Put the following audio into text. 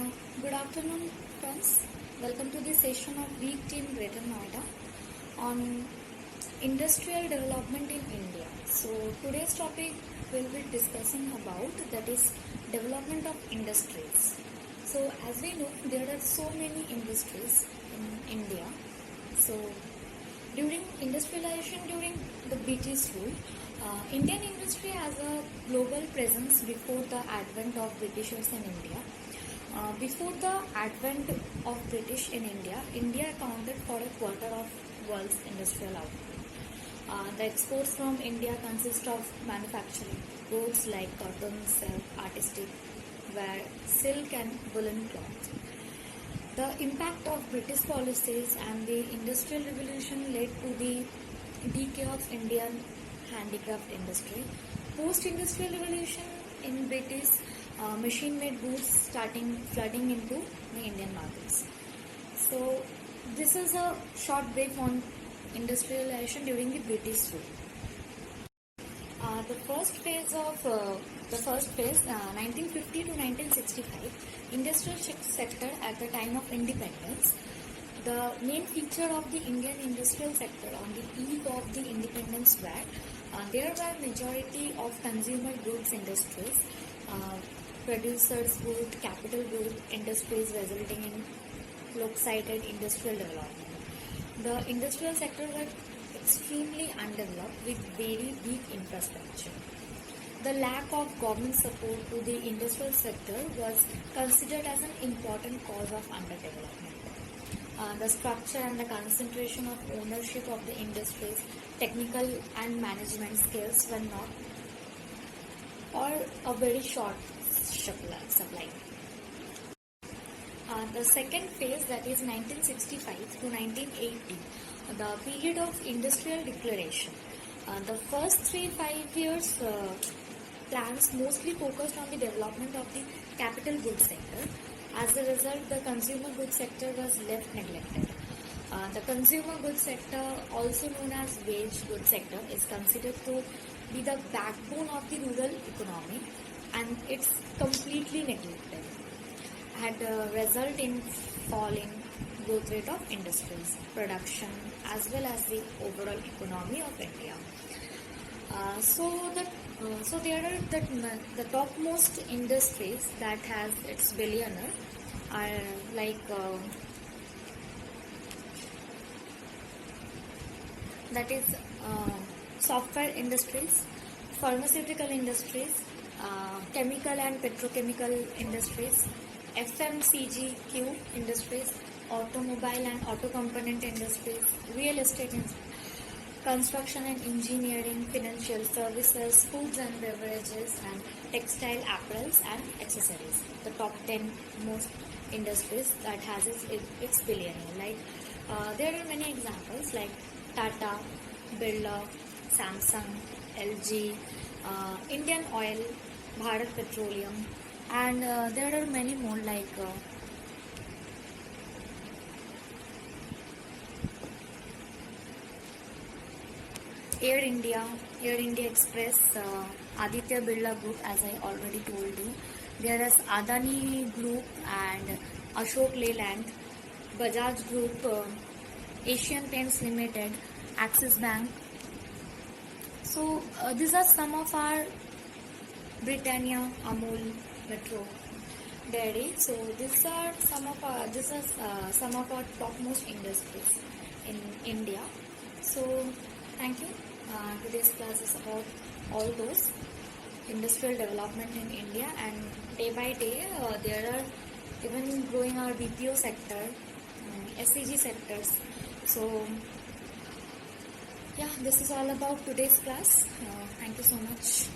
Uh, Good afternoon, friends. Welcome to the session of Week Team Greater Noida on industrial development in India. So today's topic we'll be discussing about that is development of industries. So as we know, there are so many industries in India. So during industrialization during the British rule, Indian industry has a global presence before the advent of Britishers in India. Before the advent of British in India, India accounted for a quarter of world's industrial output. The exports from India consist of manufacturing goods like cotton, silk, artistic wear, silk and woolen cloth. The impact of British policies and the Industrial Revolution led to the decay of Indian handicraft industry. Post-Industrial Revolution in British machine-made goods starting flooding into the Indian markets. So this is a short brief on industrialization during the British rule. The first phase, 1950 to 1965, industrial sector at the time of independence. The main feature of the Indian industrial sector on the eve of the independence were there were majority of consumer goods industries, producers good, capital good industries resulting in lopsided industrial development. The industrial sector were extremely undeveloped with very weak infrastructure. The lack of government support to the industrial sector was considered as an important cause of underdevelopment. The structure and the concentration of ownership of the industries, technical and management skills were not, or a very short supply. The second phase, that is 1965 to 1980, the period of industrial declaration. The first 3-5 years plans mostly focused on the development of the capital goods sector. As a result, the consumer goods sector was left neglected. The consumer goods sector, also known as wage goods sector, is considered to be the backbone of the rural economy, and it's completely neglected. Had result in fall in growth rate of industries, production, as well as the overall economy of India. So there are the topmost industries that has its billionaire are like that is software industries, pharmaceutical industries, chemical and petrochemical industries, FMCG industries, automobile and auto component industries, real estate construction and engineering, financial services, foods and beverages, and textile apparels and accessories. The top 10 most industries that has its billionaire. Like there are many examples like Tata, Birla, Samsung, LG, Indian Oil, Bharat Petroleum, and there are many more like Air India Express, Aditya Birla Group, as I already told you. There is Adani Group and Ashok Leyland, Bajaj Group, Asian Paints Limited, Axis Bank. So these are some of our Britannia, Amul, Metro, Dairy. So these are some of our topmost industries in India. So thank you. Today's class is about all those industrial development in India, and day by day there are even growing our BPO sector, SEG sectors. So yeah, this is all about today's class. Thank you so much.